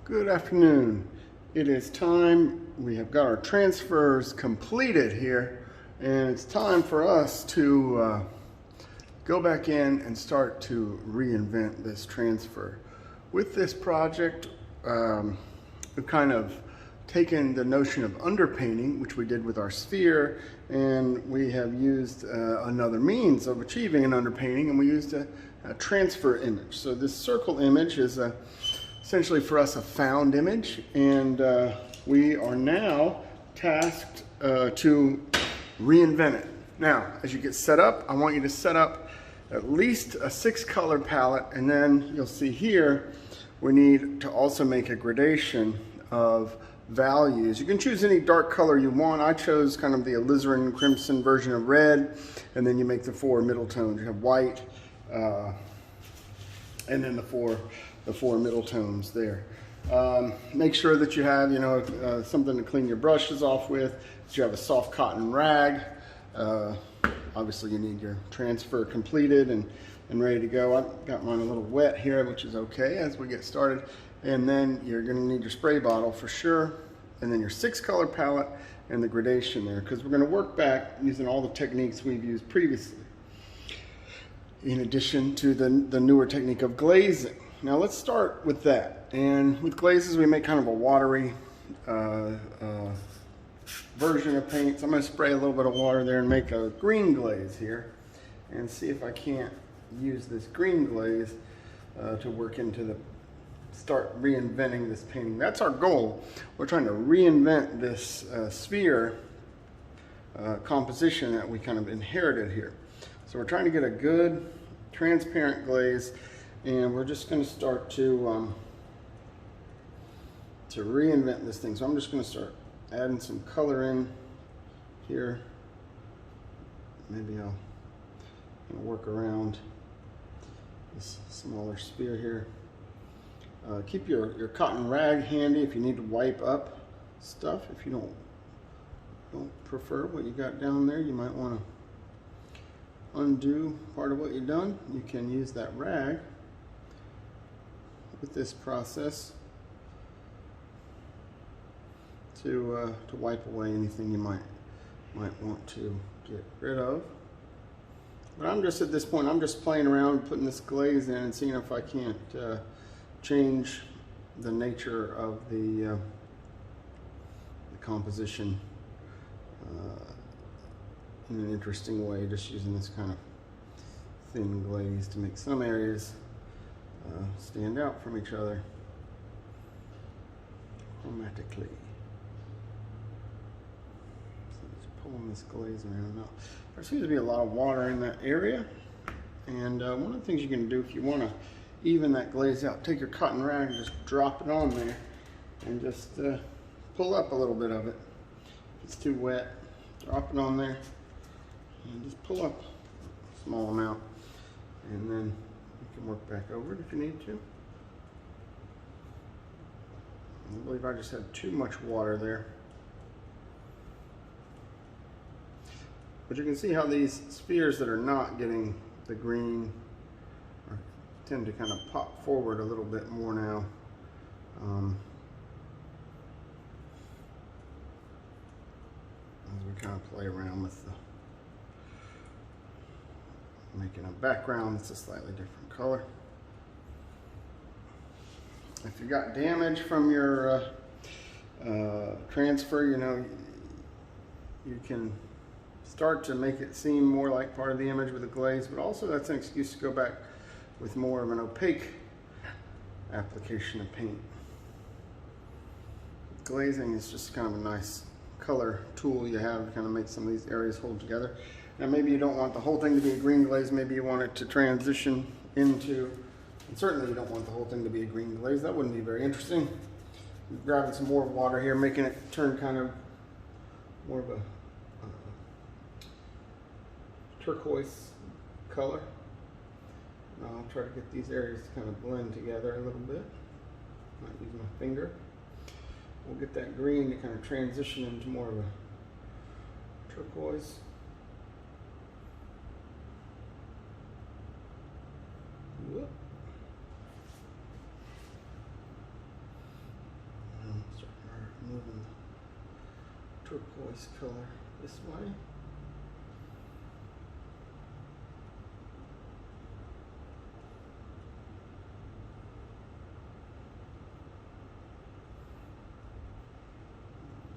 Good afternoon. It is time. We have got our transfers completed here, and it's time for us to go back in and start to reinvent this transfer. With this project, we've kind of taken the notion of underpainting, which we did with our sphere, and we have used another means of achieving an underpainting, and we used a transfer image. So this circle image is essentially for us a found image, and we are now tasked to reinvent it. Now, as you get set up, I want you to set up at least a 6-color palette, and then you'll see here we need to also make a gradation of values. You can choose any dark color you want. I chose kind of the alizarin crimson version of red, and then you make the 4 middle tones. You have white, and then the four middle tones there. Make sure that you have, something to clean your brushes off with, that you have a soft cotton rag. Obviously you need your transfer completed and ready to go. I've got mine a little wet here, which is okay as we get started. And then you're gonna need your spray bottle for sure, and then your 6-color palette and the gradation there, because we're gonna work back using all the techniques we've used previously, in addition to the newer technique of glazing. Now let's start with that. And with glazes, we make kind of a watery version of paint. So I'm going to spray a little bit of water there and make a green glaze here, and see if I can't use this green glaze to work into start reinventing this painting. That's our goal. We're trying to reinvent this sphere composition that we kind of inherited here. So we're trying to get a good transparent glaze, and we're just going to start to reinvent this thing. So I'm just going to start adding some color in here. Maybe I'll work around this smaller sphere here. Keep your cotton rag handy if you need to wipe up stuff. If you don't prefer what you got down there, you might want to undo part of what you've done. You can use that rag with this process to wipe away anything you might want to get rid of. But I'm just, at this point, I'm just playing around, putting this glaze in and seeing if I can't change the nature of the composition in an interesting way, just using this kind of thin glaze to make some areas stand out from each other chromatically. So just pulling this glaze around. Now, there seems to be a lot of water in that area, and one of the things you can do if you want to even that glaze out, take your cotton rag and just drop it on there, and just pull up a little bit of it. If it's too wet, drop it on there, and just pull up a small amount, and then you can work back over it if you need to. I believe I just had too much water there. But you can see how these spheres that are not getting the green tend to kind of pop forward a little bit more now. As we kind of play around with making a background that's a slightly different color. If you got damage from your transfer, you can start to make it seem more like part of the image with a glaze, but also that's an excuse to go back with more of an opaque application of paint. Glazing is just kind of a nice color tool you have to kind of make some of these areas hold together. Now maybe you don't want the whole thing to be a green glaze, maybe you want it to transition into, and certainly you don't want the whole thing to be a green glaze. That wouldn't be very interesting. Grabbing some more water here, making it turn kind of more of a turquoise color. I'll try to get these areas to kind of blend together a little bit. Might use my finger. We'll get that green to kind of transition into more of a turquoise. Whoop. turquoise color this way.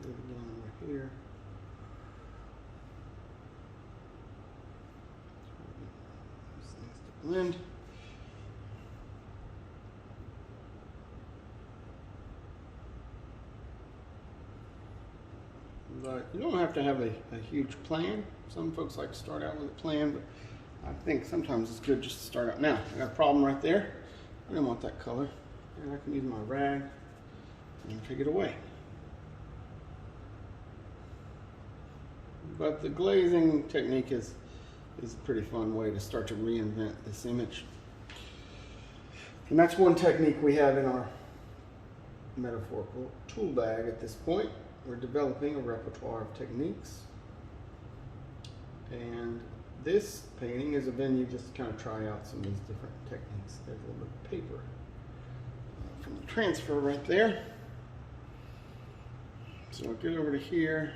Do it again over here. These things to blend. But you don't have to have a huge plan. Some folks like to start out with a plan, but I think sometimes it's good just to start out. Now, I got a problem right there. I didn't want that color. And I can use my rag and take it away. But the glazing technique is a pretty fun way to start to reinvent this image. And that's one technique we have in our metaphorical tool bag at this point. We're developing a repertoire of techniques. And this painting is a venue just to kind of try out some of these different techniques. There's a little bit of paper from the transfer right there. So I'll get over to here.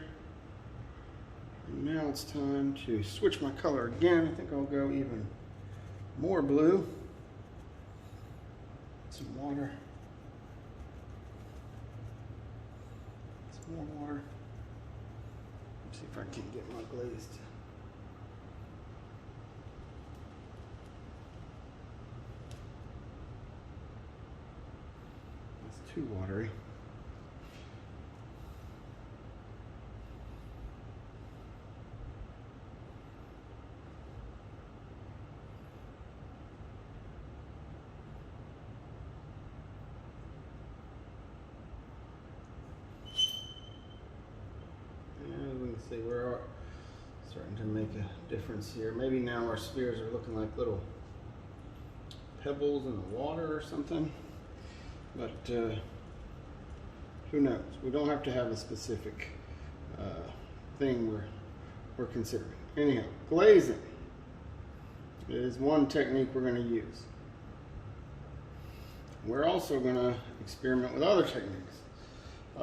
And now it's time to switch my color again. I think I'll go even more blue. Some water. Some more water. Let's see if I can get my glazed. It's too watery. See, we're starting to make a difference here. Maybe now our spheres are looking like little pebbles in the water or something. But who knows? We don't have to have a specific thing we're considering. Anyhow, glazing is one technique we're going to use. We're also going to experiment with other techniques.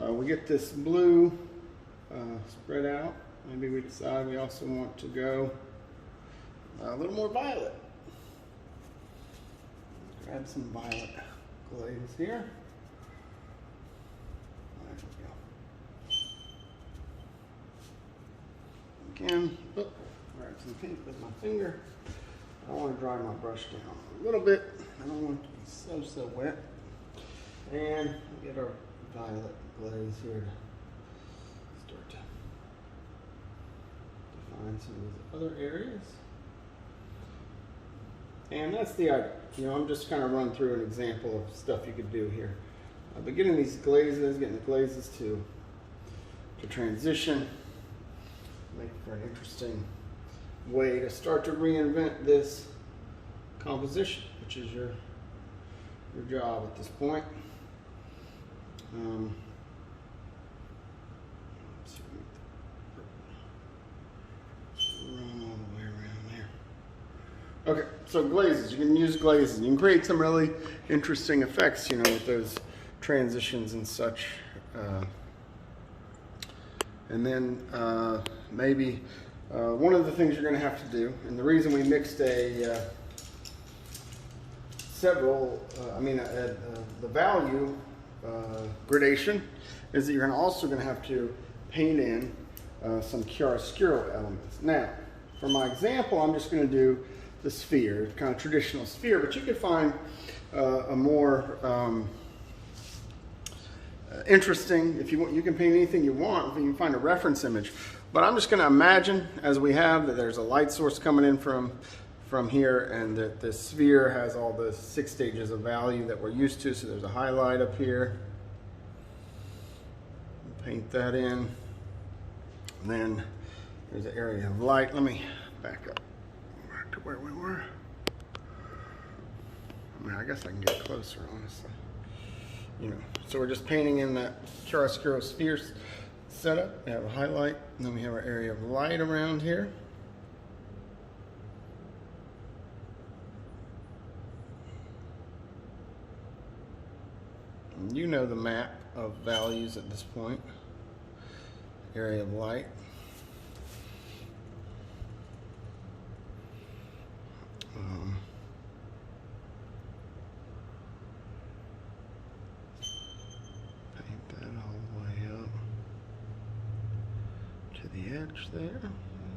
We get this blue spread out. Maybe we decide we also want to go a little more violet. Grab some violet glaze here. There we go. Again, grab some pink with my finger. I want to dry my brush down a little bit. I don't want it to be so wet. And get our violet glaze here to start to define some of these other areas. And that's the idea. You know, I'm just kind of run through an example of stuff you could do here. But getting these glazes, getting the glazes to transition, make for an interesting way to start to reinvent this composition, which is your job at this point. Let's see, run all the way around there. Okay, so glazes. You can use glazes. You can create some really interesting effects, you know, with those transitions and such. And then maybe one of the things you're going to have to do, and the reason we mixed the value gradation is that you're also going to have to paint in some chiaroscuro elements. Now, for my example, I'm just going to do the sphere, kind of traditional sphere, but you could find a more interesting, if you want, you can paint anything you want, you can find a reference image. But I'm just going to imagine, as we have, that there's a light source coming in from here, and that the sphere has all the 6 stages of value that we're used to. So there's a highlight up here. Paint that in. And then there's an area of light. Let me back up to where we were. I mean, I guess I can get closer, honestly. You know, so we're just painting in that chiaroscuro sphere setup. We have a highlight, and then we have our area of light around here. And you know the map of values at this point. area of light. Paint that all the way up to the edge there.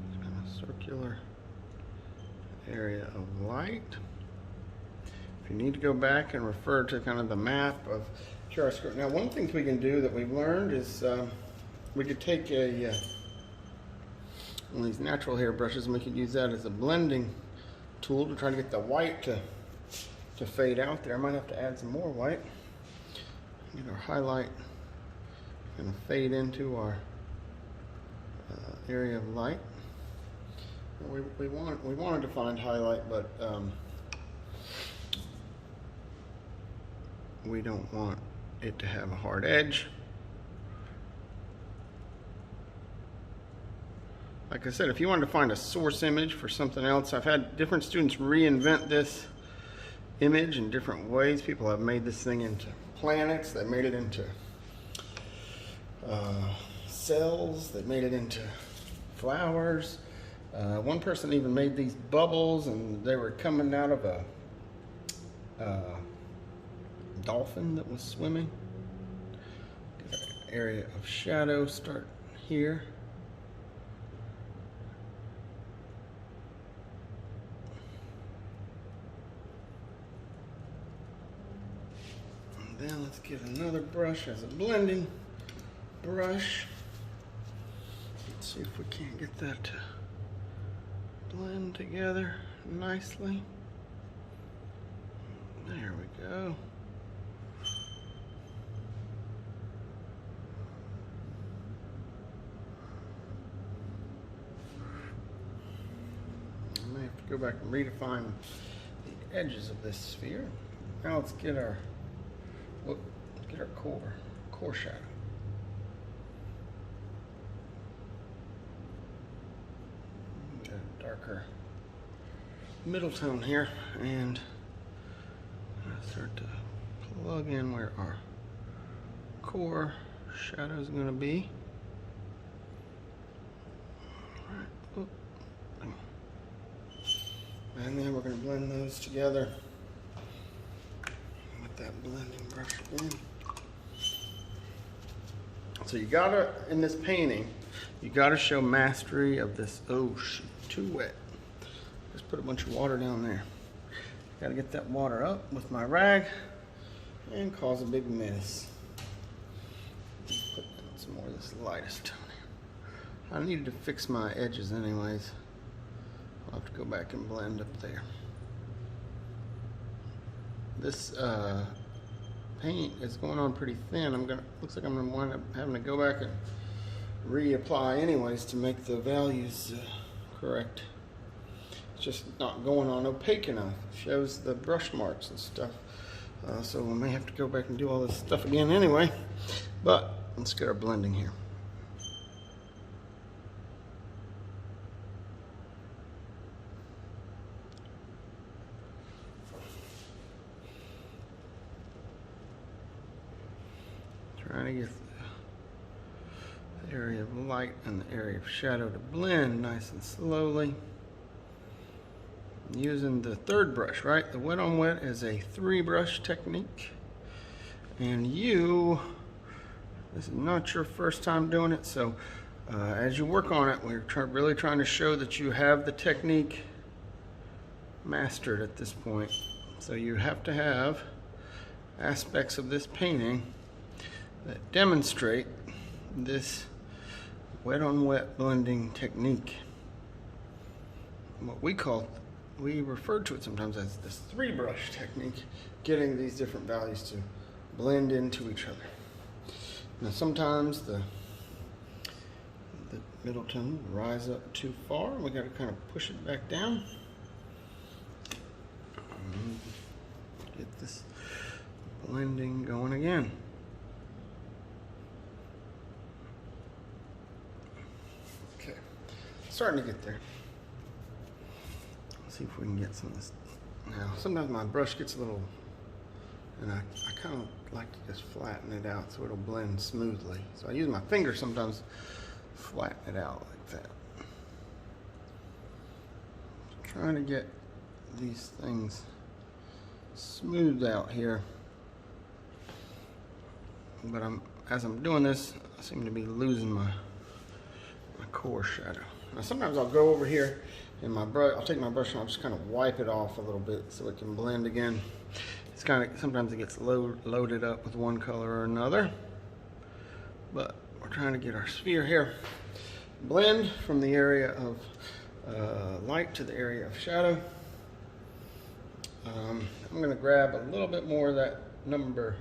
It's kind of circular area of light. If you need to go back and refer to kind of the map of chiaroscuro. Now, one of the things we can do that we've learned is we could take one of these natural hair brushes and we could use that as a blending tool to try to get the white to fade out there. I might have to add some more white. Get our highlight kind of fade into our area of light. We wanted to find highlight, but we don't want it to have a hard edge. Like I said, if you wanted to find a source image for something else, I've had different students reinvent this image in different ways. People have made this thing into planets, they made it into cells, they made it into flowers. One person even made these bubbles and they were coming out of a dolphin that was swimming. Get an area of shadow start here. And then let's get another brush as a blending brush. Let's see if we can't get that to blend together nicely. There we go. I may have to go back and redefine the edges of this sphere. Now let's get our core shadow. Get a darker middle tone here, and start to plug in where our core shadow is going to be. And then we're going to blend those together with that blending brush again. So you gotta, in this painting, you gotta show mastery of this. Oh shoot, too wet. Just put a bunch of water down there. Gotta get that water up with my rag and cause a big mess. Put down some more of this lightest tone here. I needed to fix my edges anyways. I'll have to go back and blend up there. This paint is going on pretty thin. Looks like I'm gonna wind up having to go back and reapply anyways to make the values correct. It's just not going on opaque enough. It shows the brush marks and stuff. So we may have to go back and do all this stuff again anyway. But let's get our blending here. Trying to get the area of light and the area of shadow to blend nice and slowly. Using the third brush, right? The wet on wet is a 3-brush technique. And this is not your first time doing it, so as you work on it, we're really trying to show that you have the technique mastered at this point. So you have to have aspects of this painting that demonstrate this wet on wet blending technique. What we refer to it sometimes as this 3-brush technique, getting these different values to blend into each other. Now sometimes the middle tone will rise up too far. We got to kind of push it back down. Get this blending going again. Okay, starting to get there. Let's see if we can get some of this. Now, sometimes my brush gets a little, and I kind of like to just flatten it out so it'll blend smoothly. So I use my finger sometimes flatten it out like that. Trying to get these things smoothed out here, but as I'm doing this, I seem to be losing my core shadow. Now sometimes I'll go over here and I'll take my brush and I'll just kind of wipe it off a little bit so it can blend again. It's kind of, sometimes it gets loaded up with one color or another, but we're trying to get our sphere here blend from the area of light to the area of shadow. I'm going to grab a little bit more of that number,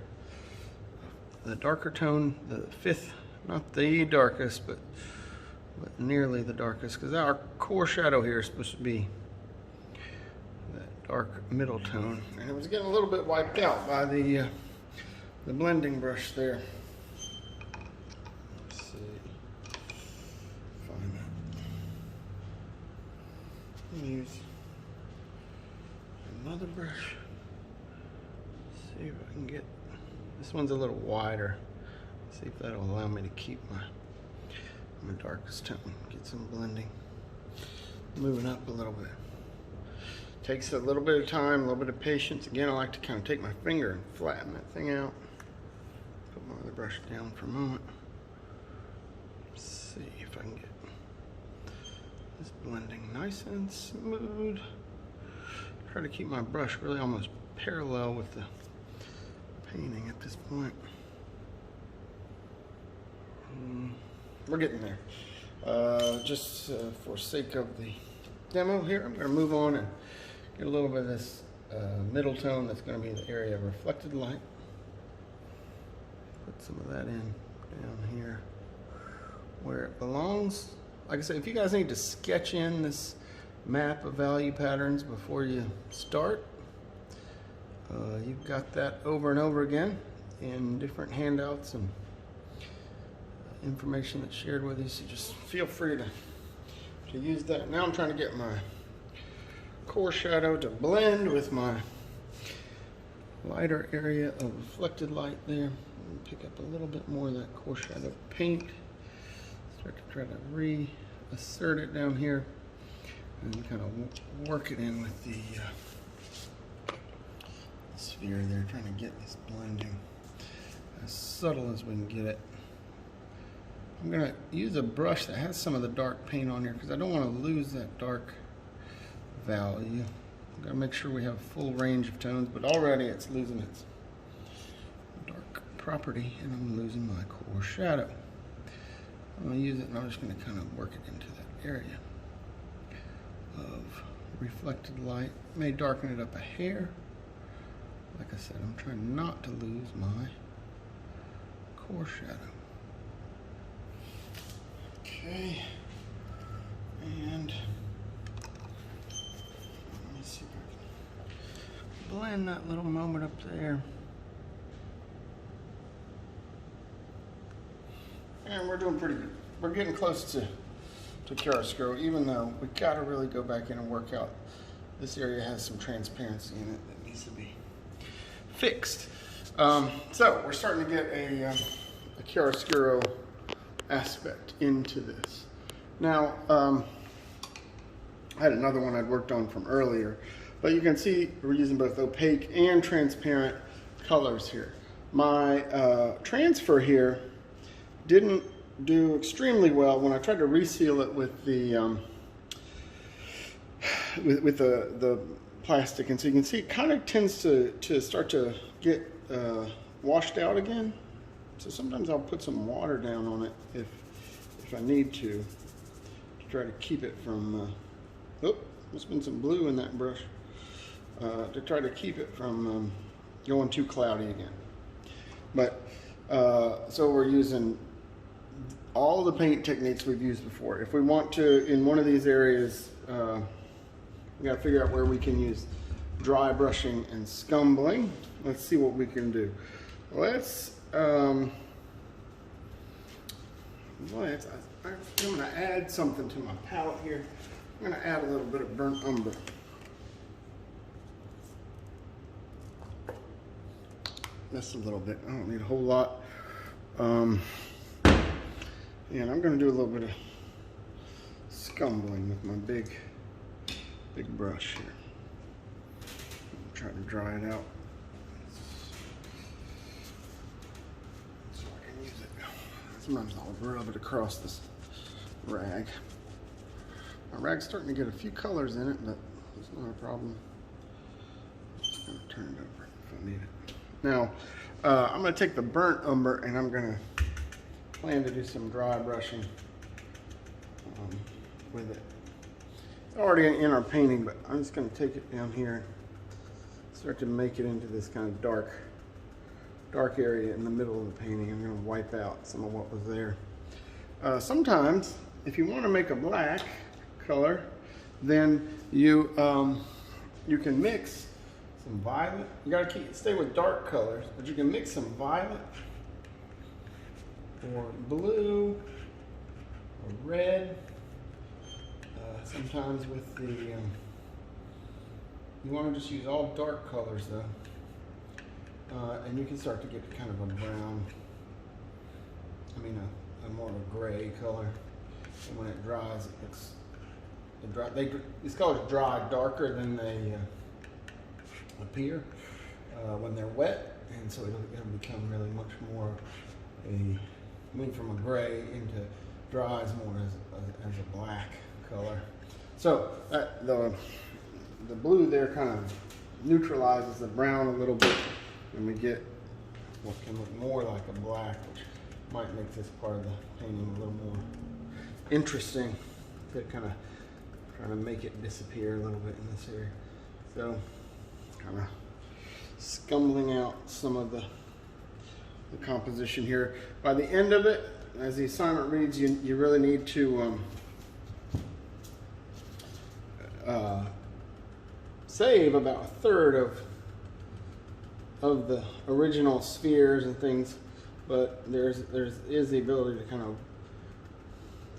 the darker tone, the 5th, not the darkest, but nearly the darkest, because our core shadow here is supposed to be that dark middle tone, and it was getting a little bit wiped out by the blending brush there. Let's see, find that. Use another brush. See if I can get, this one's a little wider. See if that'll allow me to keep my darkest tone. Get some blending. Moving up a little bit. Takes a little bit of time, a little bit of patience. Again, I like to kind of take my finger and flatten that thing out. Put my other brush down for a moment. Let's see if I can get this blending nice and smooth. Try to keep my brush really almost parallel with the painting at this point. We're getting there. Just for sake of the demo here, I'm going to move on and get a little bit of this middle tone that's going to be the area of reflected light. Put some of that in down here where it belongs. Like I said, if you guys need to sketch in this map of value patterns before you start, you've got that over and over again in different handouts and information that's shared with you, so just feel free to use that. Now I'm trying to get my core shadow to blend with my lighter area of reflected light there. Pick up a little bit more of that core shadow paint. Start to try to reassert it down here and kind of work it in with the sphere there, trying to get this blending as subtle as we can get it. I'm going to use a brush that has some of the dark paint on here because I don't want to lose that dark value. I've got to make sure we have a full range of tones, but already it's losing its dark property and I'm losing my core shadow. I'm going to use it and I'm just going to kind of work it into that area of reflected light. May darken it up a hair. Like I said, I'm trying not to lose my core shadow. Okay, and let me see if I can blend that little moment up there. And we're doing pretty good. We're getting close to chiaroscuro, even though we got to really go back in and work out. This area has some transparency in it that needs to be fixed. So we're starting to get a chiaroscuro aspect into this. Now, I had another one I'd worked on from earlier, but you can see we're using both opaque and transparent colors here. My transfer here didn't do extremely well when I tried to reseal it with the the plastic, and so you can see it kind of tends to start to get washed out again. So sometimes I'll put some water down on it if I need to try to keep it from, oh, there's been some blue in that brush, to try to keep it from going too cloudy again. But, so we're using all the paint techniques we've used before. If we want to, in one of these areas, we gotta figure out where we can use dry brushing and scumbling. Let's see what we can do. Let's, I'm gonna add something to my palette here. I'm gonna add a little bit of burnt umber. Just a little bit, I don't need a whole lot. And I'm going to do a little bit of scumbling with my big brush here. Try to dry it out so I can use it. Sometimes I'll rub it across this rag. My rag's starting to get a few colors in it, but it's not a problem. I'm just going to turn it over if I need it. Now, I'm going to take the burnt umber and I'm going to plan to do some dry brushing with it. It's already in our painting, but I'm just going to take it down here and start to make it into this kind of dark area in the middle of the painting. I'm going to wipe out some of what was there. Sometimes, if you want to make a black color, then you can mix some violet. You got to stay with dark colors, but you can mix some violet or blue or red. Sometimes with the you want to just use all dark colors though, and you can start to get kind of a brown, a more of a gray color. And when it dries, these colors dry darker than they appear when they're wet, and so it'll become really much more from a gray into dries more as a black color. So the blue there kind of neutralizes the brown a little bit, and we get what can look more like a black, which might make this part of the painting a little more interesting. To kind of trying to make it disappear a little bit in this area. So kind of scumbling out some of the composition here. By the end of it, as the assignment reads, you really need to save about a third of the original spheres and things, but there is the ability to kind of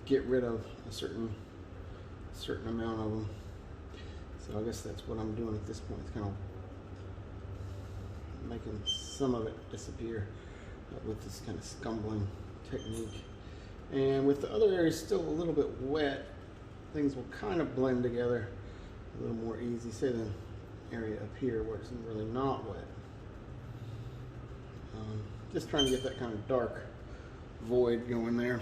get rid of a certain amount of them. So I guess that's what I'm doing at this point. It's kind of making some of it disappear with this kind of scumbling technique. And with the other areas still a little bit wet, things will kind of blend together a little more easy. Say the area up here where it's really not wet. Just trying to get that kind of dark void going there.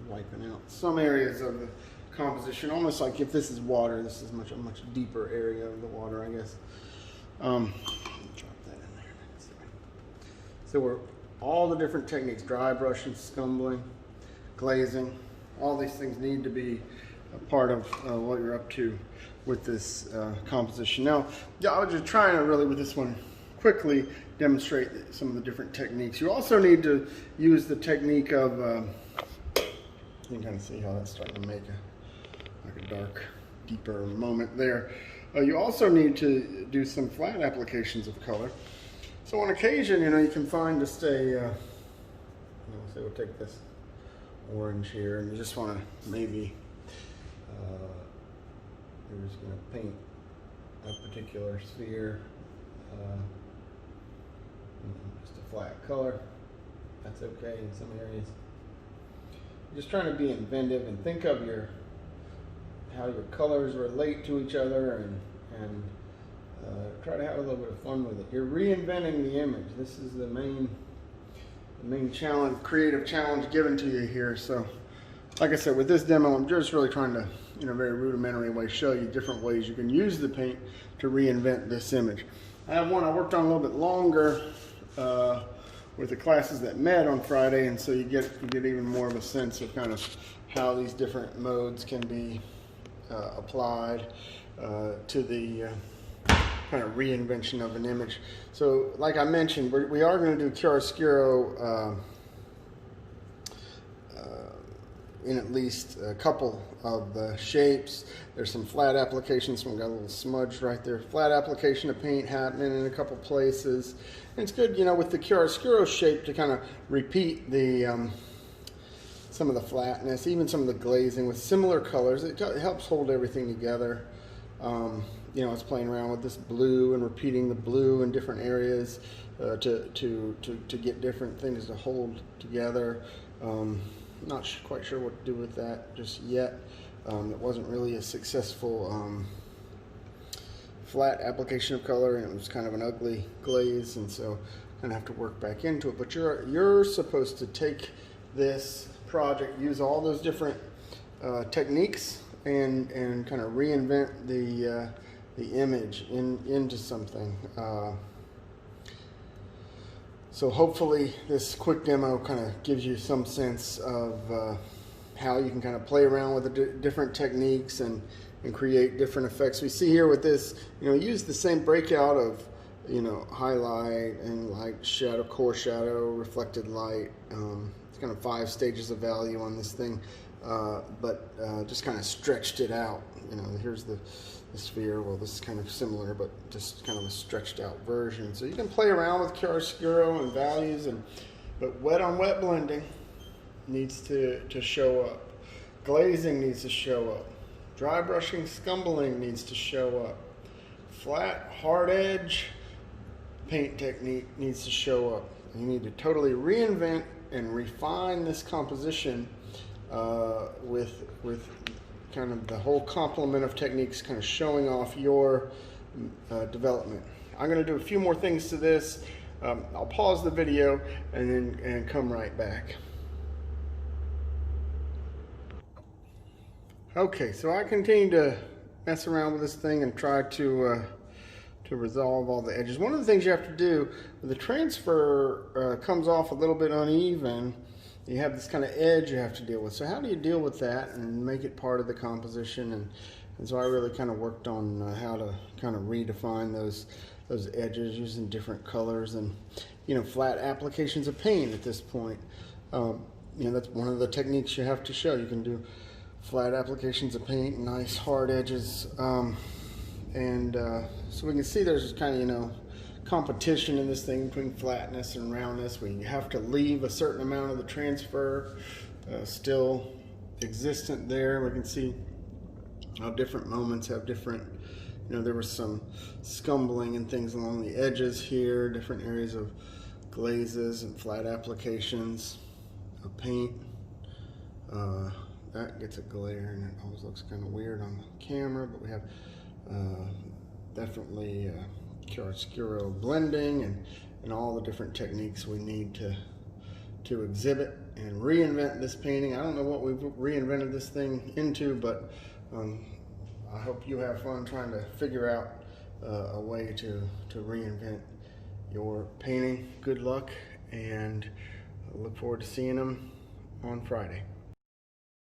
Wiping out some areas of the composition, almost like if this is water, this is a much deeper area of the water, I guess. Drop that in there. So we're all the different techniques: dry brushing, scumbling, glazing. All these things need to be a part of what you're up to with this composition. Now, I was just trying to really with this one quickly demonstrate some of the different techniques. You also need to use the technique of you can kind of see how that's starting to make a dark, deeper moment there. You also need to do some flat applications of color. So on occasion, you can find just say we'll take this orange here, and you just want to maybe you're just going to paint a particular sphere, just a flat color. That's okay in some areas. Just trying to be inventive and think of how your colors relate to each other, and try to have a little bit of fun with it. You're reinventing the image. This is the main challenge, creative challenge given to you here. So, like I said, with this demo, I'm just really trying to, in a very rudimentary way, show you different ways you can use the paint to reinvent this image. I have one I worked on a little bit longer with the classes that met on Friday, and so you get even more of a sense of kind of how these different modes can be applied to the kind of reinvention of an image. So, like I mentioned, we are going to do chiaroscuro in at least a couple of the shapes. There's some flat applications. We got a little smudge right there. Flat application of paint happening in a couple places. And it's good, with the chiaroscuro shape to kind of repeat the some of the flatness, even some of the glazing with similar colors. It helps hold everything together. you know, I was playing around with this blue and repeating the blue in different areas to get different things to hold together. Not quite sure what to do with that just yet. It wasn't really a successful flat application of color, and it was kind of an ugly glaze, and so I'm gonna have to work back into it. But you're supposed to take this project, use all those different techniques, and kind of reinvent the image into something. So hopefully this quick demo kind of gives you some sense of how you can kind of play around with the different techniques and create different effects. We see here with this, you know, use the same breakout of, you know, highlight and light, shadow, core shadow, reflected light. It's kind of 5 stages of value on this thing, but just kind of stretched it out. You know, here's the sphere. Well, this is kind of similar, but just kind of a stretched out version. So you can play around with chiaroscuro and values, but wet on wet blending needs to show up. Glazing needs to show up. Dry brushing, scumbling needs to show up. Flat, hard edge paint technique needs to show up. You need to totally reinvent and refine this composition with kind of the whole complement of techniques kind of showing off your development. I'm going to do a few more things to this. I'll pause the video and come right back. Okay, so I continue to mess around with this thing and try to resolve all the edges. One of the things you have to do, the transfer comes off a little bit uneven. You have this kind of edge you have to deal with. So how do you deal with that and make it part of the composition? And so I really kind of worked on how to kind of redefine those edges using different colors and, you know, flat applications of paint at this point. You know, that's one of the techniques you have to show. You can do flat applications of paint, nice hard edges. So we can see there's kind of, you know, competition in this thing between flatness and roundness. We have to leave a certain amount of the transfer still existent there. We can see how different moments have different, you know, there was some scumbling and things along the edges here, different areas of glazes and flat applications of paint. That gets a glare and it always looks kind of weird on the camera, but we have definitely chiaroscuro blending and all the different techniques we need to exhibit and reinvent this painting. I don't know what we've reinvented this thing into, but I hope you have fun trying to figure out a way to reinvent your painting. Good luck, and I look forward to seeing them on Friday.